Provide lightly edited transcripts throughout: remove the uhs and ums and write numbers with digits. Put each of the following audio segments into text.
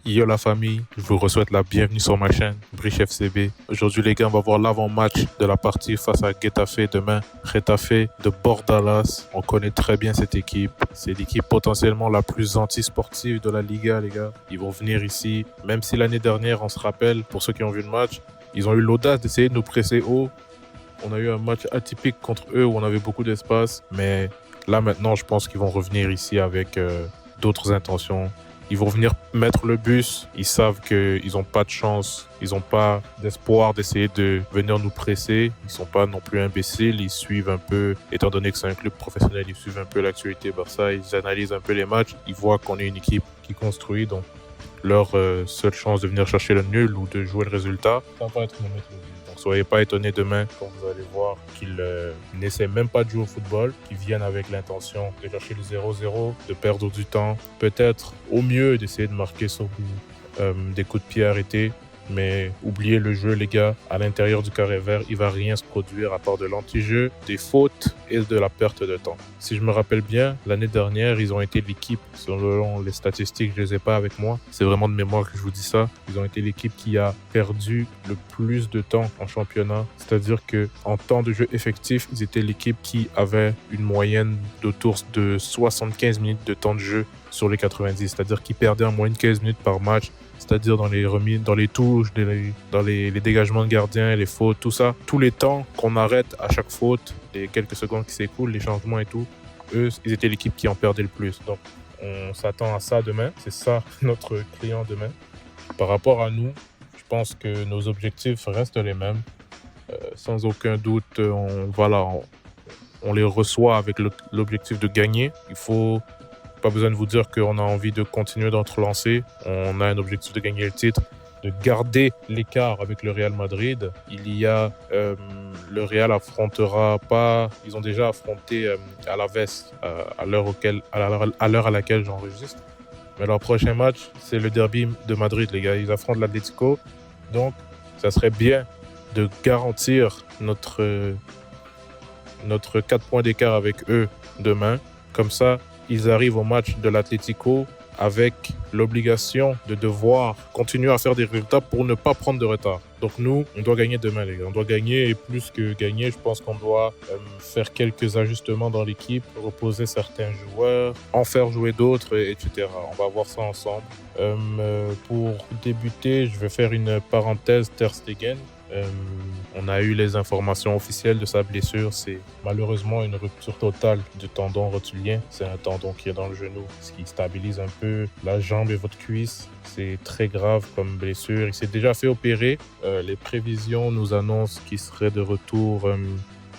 Yo la famille, je vous souhaite la bienvenue sur ma chaîne, Briche FCB. Aujourd'hui les gars, on va voir l'avant-match de la partie face à Getafe demain. Getafe de Bordalas, on connaît très bien cette équipe. C'est l'équipe potentiellement la plus anti-sportive de la Liga les gars. Ils vont venir ici, même si l'année dernière, on se rappelle, pour ceux qui ont vu le match, ils ont eu l'audace d'essayer de nous presser haut. On a eu un match atypique contre eux où on avait beaucoup d'espace, mais là maintenant je pense qu'ils vont revenir ici avec d'autres intentions. Ils vont venir mettre le bus. Ils savent qu'ils n'ont pas de chance. Ils n'ont pas d'espoir d'essayer de venir nous presser. Ils ne sont pas non plus imbéciles. Ils suivent un peu, étant donné que c'est un club professionnel, ils suivent un peu l'actualité Barça. Ils analysent un peu les matchs. Ils voient qu'on est une équipe qui construit. Donc, leur seule chance de venir chercher le nul ou de jouer le résultat, ça va être de mettre le but. Donc soyez pas étonnés demain quand vous allez voir qu'ils n'essaient même pas de jouer au football, qu'ils viennent avec l'intention de chercher le 0-0, de perdre du temps, peut-être au mieux d'essayer de marquer sur des coups de pied arrêtés. Mais oubliez le jeu, les gars. À l'intérieur du carré vert, il ne va rien se produire à part de l'anti-jeu, des fautes et de la perte de temps. Si je me rappelle bien, l'année dernière, ils ont été l'équipe, selon les statistiques, je ne les ai pas avec moi. C'est vraiment de mémoire que je vous dis ça. Ils ont été l'équipe qui a perdu le plus de temps en championnat. C'est-à-dire qu'en temps de jeu effectif, ils étaient l'équipe qui avait une moyenne d'autour de 75 minutes de temps de jeu sur les 90. C'est-à-dire qu'ils perdaient en moyenne 15 minutes par match. C'est-à-dire dans les remises, dans les touches, dans les dégagements de gardiens, les fautes, tout ça. Tous les temps qu'on arrête à chaque faute, les quelques secondes qui s'écoulent, les changements et tout, eux, ils étaient l'équipe qui en perdait le plus. Donc, on s'attend à ça demain. C'est ça notre client demain. Par rapport à nous, je pense que nos objectifs restent les mêmes. Sans aucun doute, on les reçoit avec l'objectif de gagner. Pas besoin de vous dire qu'on a envie de continuer d'être lancé. On a un objectif de gagner le titre, de garder l'écart avec le Real Madrid. Le Real affrontera pas. Ils ont déjà affronté Alaves à l'heure à laquelle j'enregistre. Mais leur prochain match, c'est le derby de Madrid, les gars. Ils affrontent l'Atlético. Donc, ça serait bien de garantir notre 4 points d'écart avec eux demain. Comme ça, ils arrivent au match de l'Atlético avec l'obligation de devoir continuer à faire des résultats pour ne pas prendre de retard. Donc nous, on doit gagner demain, les gars. On doit gagner et plus que gagner, je pense qu'on doit faire quelques ajustements dans l'équipe, reposer certains joueurs, en faire jouer d'autres, etc. On va voir ça ensemble. Pour débuter, je vais faire une parenthèse Ter Stegen. On a eu les informations officielles de sa blessure. C'est malheureusement une rupture totale du tendon rotulien. C'est un tendon qui est dans le genou, ce qui stabilise un peu la jambe et votre cuisse. C'est très grave comme blessure. Il s'est déjà fait opérer. Les prévisions nous annoncent qu'il serait de retour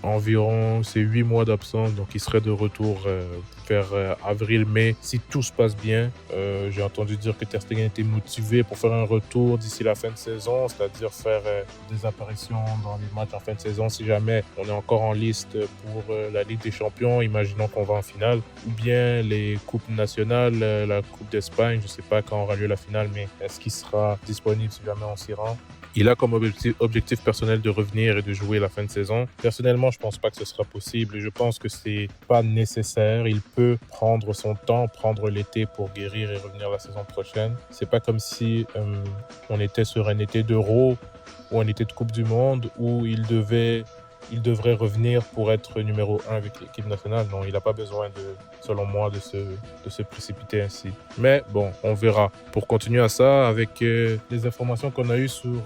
environ 8 mois d'absence, donc il serait de retour vers avril-mai si tout se passe bien. J'ai entendu dire que Ter Stegen était motivé pour faire un retour d'ici la fin de saison, c'est-à-dire faire des apparitions dans les matchs en fin de saison si jamais on est encore en liste pour la Ligue des Champions, imaginons qu'on va en finale, ou bien les coupes nationales, la Coupe d'Espagne, je ne sais pas quand aura lieu la finale, mais est-ce qu'il sera disponible si jamais on s'y rend? Il a comme objectif personnel de revenir et de jouer la fin de saison. Personnellement, je pense pas que ce sera possible et je pense que c'est pas nécessaire. Il peut prendre son temps, prendre l'été pour guérir et revenir la saison prochaine. C'est pas comme si on était sur un été d'Euro ou un été de Coupe du Monde où il devrait revenir pour être numéro 1 avec l'équipe nationale. Non, il n'a pas besoin, selon moi, de se précipiter ainsi. Mais bon, on verra. Pour continuer à ça, avec les informations qu'on a eues sur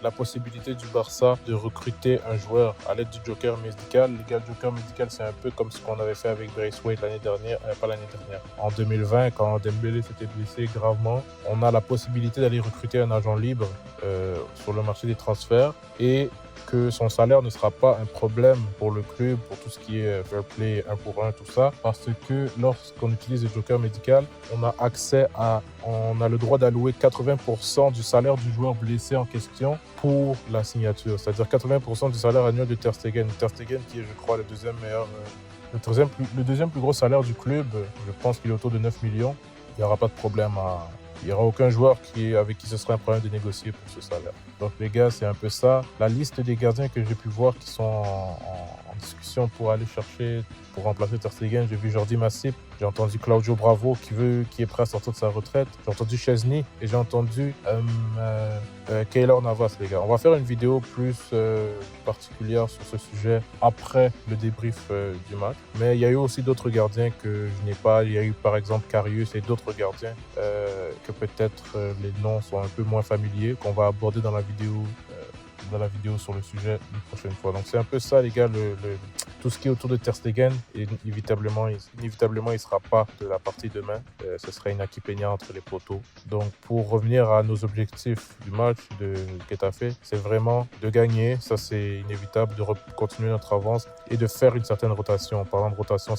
la possibilité du Barça de recruter un joueur à l'aide du joker médical. Le gars, le joker médical, c'est un peu comme ce qu'on avait fait avec Braithwaite l'année dernière, pas l'année dernière. En 2020, quand Dembélé s'était blessé gravement, on a la possibilité d'aller recruter un agent libre sur le marché des transferts et que son salaire ne sera pas un problème pour le club, pour tout ce qui est fair play, 1 pour 1, tout ça, parce que lorsqu'on utilise le joker médical, on a le droit d'allouer 80% du salaire du joueur blessé en question pour la signature, c'est-à-dire 80% du salaire annuel de Ter Stegen. Ter Stegen qui est, je crois, le deuxième plus gros salaire du club, je pense qu'il est autour de 9 millions. Il n'y aura pas de problème il n'y aura aucun joueur avec qui ce serait un problème de négocier pour ce salaire. Donc les gars, c'est un peu ça. La liste des gardiens que j'ai pu voir qui sont en discussion pour aller chercher, pour remplacer Ter Stegen. J'ai vu Jordi Massip, j'ai entendu Claudio Bravo qui est prêt à sortir de sa retraite. J'ai entendu Chesney et j'ai entendu Keylor Navas, les gars. On va faire une vidéo plus particulière sur ce sujet après le débrief du match. Mais il y a eu aussi d'autres gardiens que je n'ai pas. Il y a eu par exemple Karius et d'autres gardiens que peut-être les noms sont un peu moins familiers, qu'on va aborder dans la vidéo sur le sujet une prochaine fois. Donc c'est un peu ça, les gars, tout ce qui est autour de Ter Stegen. Et inévitablement, il ne sera pas de la partie demain. Ce sera Inaki Peña entre les poteaux. Donc pour revenir à nos objectifs du match de Getafe, c'est vraiment de gagner, ça c'est inévitable, de continuer notre avance et de faire une certaine rotation. En parlant de rotation,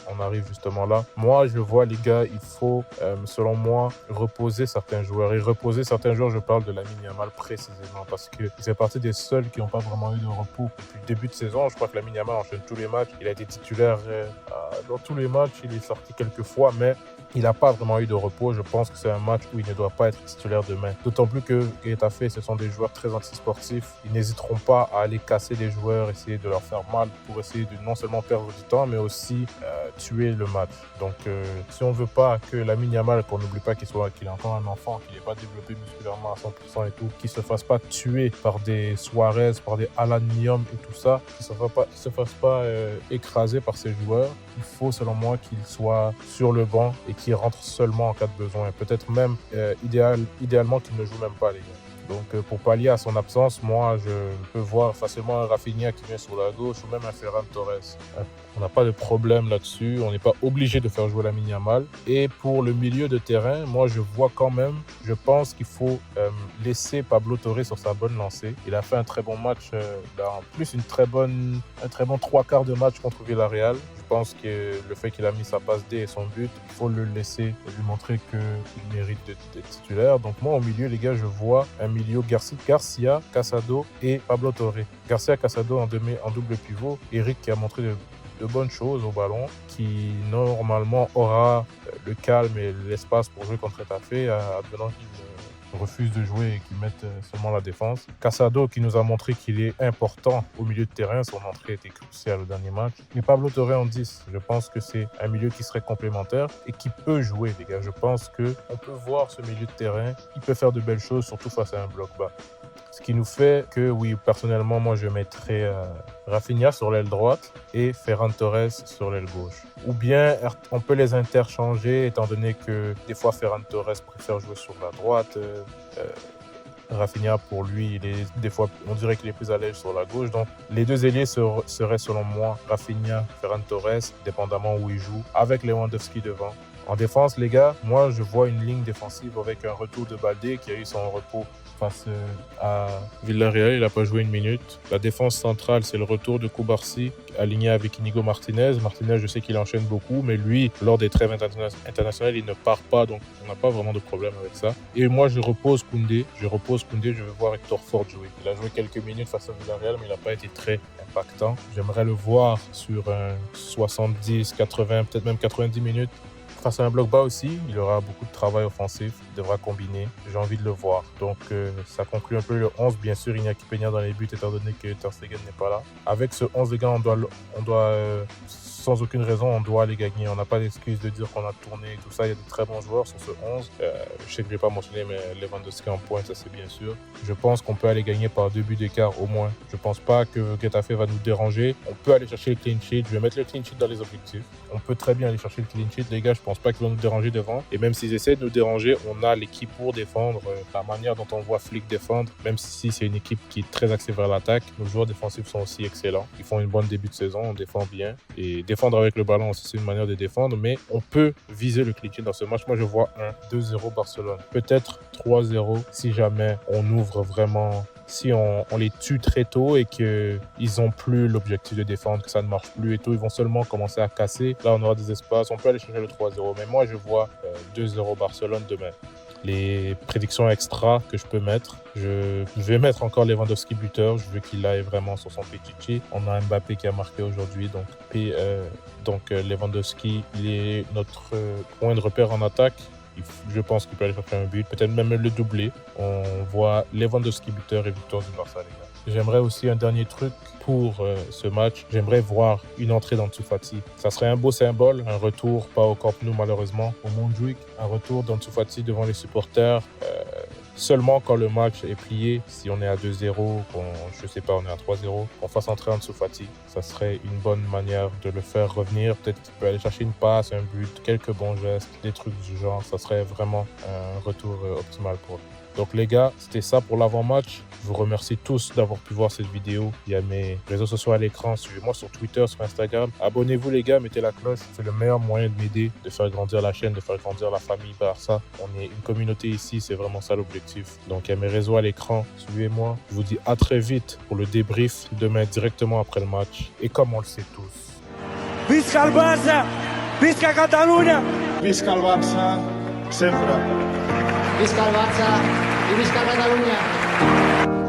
on arrive justement là. Moi, je vois, les gars, il faut, selon moi, reposer certains joueurs. Et reposer certains joueurs, je parle de Lamine Yamal précisément, parce qu'il fait partie des seuls qui n'ont pas vraiment eu de repos depuis le début de saison. Je crois que Lamine Yamal enchaîne tous les matchs. Il a été titulaire dans tous les matchs. Il est sorti quelques fois, mais il n'a pas vraiment eu de repos. Je pense que c'est un match où il ne doit pas être titulaire demain. D'autant plus que Getafe, ce sont des joueurs très antisportifs. Ils n'hésiteront pas à aller casser des joueurs, essayer de leur faire mal pour essayer de non seulement perdre du temps, mais aussi tuer le match. Donc, si on ne veut pas que Lamine Yamal, qu'on n'oublie pas qu'il est encore un enfant, qu'il n'est pas développé musculairement à 100% et tout, qu'il ne se fasse pas tuer par des Suarez, par des Alan Nyom et tout ça, qu'il ne se fasse pas écraser par ces joueurs, il faut, selon moi, qu'il soit sur le banc et qu'il rentre seulement en cas de besoin. Peut-être même, idéalement, qu'il ne joue même pas, les gars. Donc, pour pallier à son absence, moi, je peux voir facilement un Rafinha qui vient sur la gauche ou même un Ferran Torres. On n'a pas de problème là-dessus. On n'est pas obligé de faire jouer Lamine Yamal. Et pour le milieu de terrain, moi, je vois quand même, je pense qu'il faut laisser Pablo Torre sur sa bonne lancée. Il a fait un très bon match, en plus un très bon 3/4 de match contre Villarreal. Je pense que le fait qu'il a mis sa passe D et son but, il faut le laisser et lui montrer qu'il mérite d'être titulaire. Donc moi, au milieu, les gars, je vois un milieu Garcia, Casado et Pablo Torre. Garcia, Casado en double pivot. Eric qui a montré de bonnes choses au ballon, qui normalement aura le calme et l'espace pour jouer contre Getafe, advenant qu'il refuse de jouer et qu'il mette seulement la défense. Casado qui nous a montré qu'il est important au milieu de terrain, son entrée était cruciale au dernier match. Mais Pablo Torre en 10, je pense que c'est un milieu qui serait complémentaire et qui peut jouer, les gars. Je pense qu'on peut voir ce milieu de terrain, il peut faire de belles choses, surtout face à un bloc bas. Ce qui nous fait que, oui, personnellement, moi, je mettrais Rafinha sur l'aile droite et Ferran Torres sur l'aile gauche. Ou bien, on peut les interchanger, étant donné que des fois, Ferran Torres préfère jouer sur la droite. Rafinha, pour lui, des fois, on dirait qu'il est plus à l'aise sur la gauche. Donc, les deux ailiers seraient, selon moi, Rafinha, Ferran Torres, dépendamment où ils jouent, avec Lewandowski devant. En défense, les gars, moi, je vois une ligne défensive avec un retour de Baldé qui a eu son repos face à Villarreal. Il n'a pas joué une minute. La défense centrale, c'est le retour de Koubarsi, aligné avec Inigo Martinez. Martinez, je sais qu'il enchaîne beaucoup, mais lui, lors des trêves internationales, il ne part pas, donc on n'a pas vraiment de problème avec ça. Et moi, je repose Koundé. Je veux voir Hector Ford jouer. Il a joué quelques minutes face à Villarreal, mais il n'a pas été très impactant. J'aimerais le voir sur un 70, 80, peut-être même 90 minutes. Face à un bloc bas aussi, il aura beaucoup de travail offensif, il devra combiner. J'ai envie de le voir. Donc ça conclut un peu le 11. Bien sûr, Inaki Peña dans les buts, étant donné que Ter Stegen n'est pas là. Avec ce 11, les gars, on doit sans aucune raison, on doit les gagner. On n'a pas d'excuse de dire qu'on a tourné et tout ça. Il y a de très bons joueurs sur ce 11. Je sais que je ne l'ai pas mentionné, mais Lewandowski en pointe, ça c'est bien sûr. Je pense qu'on peut aller gagner par 2 buts d'écart au moins. Je ne pense pas que Getafe va nous déranger. On peut aller chercher le clean sheet. Je vais mettre le clean sheet dans les objectifs. On peut très bien aller chercher le clean sheet. Les gars, je ne pense pas qu'ils vont nous déranger devant. Et même s'ils essaient de nous déranger, on a l'équipe pour défendre. La manière dont on voit Flick défendre, même si c'est une équipe qui est très axée vers l'attaque, nos joueurs défensifs sont aussi excellents. Ils font une bonne début de saison, on défend bien. Et défendre avec le ballon aussi, c'est une manière de défendre. Mais on peut viser le clean sheet dans ce match. Moi, je vois 1-2-0 Barcelone. Peut-être 3-0 si jamais on ouvre vraiment... Si on les tue très tôt et qu'ils n'ont plus l'objectif de défendre, que ça ne marche plus et tout, ils vont seulement commencer à casser. Là, on aura des espaces. On peut aller chercher le 3-0. Mais moi, je vois 2-0 Barcelone demain. Les prédictions extra que je peux mettre, je vais mettre encore Lewandowski buteur. Je veux qu'il aille vraiment sur son Pichichi. On a Mbappé qui a marqué aujourd'hui. Donc Lewandowski, il est notre point de repère en attaque. Je pense qu'il peut aller chercher un but, peut-être même le doubler. On voit Lewandowski buteur et victoire du Barça, les gars. J'aimerais aussi un dernier truc pour ce match. J'aimerais voir une entrée d'Ansu Fati. Ça serait un beau symbole, un retour, pas au Camp Nou malheureusement, au Montjuïc, un retour d'Ansu Fati devant les supporters. Seulement quand le match est plié, si on est à 2-0, je sais pas, on est à 3-0, qu'on fasse entrer Ansu Fati. Ça serait une bonne manière de le faire revenir. Peut-être qu'il peut aller chercher une passe, un but, quelques bons gestes, des trucs du genre. Ça serait vraiment un retour optimal pour lui. Donc les gars, c'était ça pour l'avant-match. Je vous remercie tous d'avoir pu voir cette vidéo. Il y a mes réseaux sociaux à l'écran. Suivez-moi sur Twitter, sur Instagram. Abonnez-vous les gars, mettez la cloche. C'est le meilleur moyen de m'aider, de faire grandir la chaîne, de faire grandir la famille Barça. On est une communauté ici, c'est vraiment ça l'objectif. Donc il y a mes réseaux à l'écran. Suivez-moi. Je vous dis à très vite pour le débrief demain directement après le match. Et comme on le sait tous. Visca el Barça! Visca Catalunya! Visca el Barça, sempre. Visca el Barça i visca Catalunya!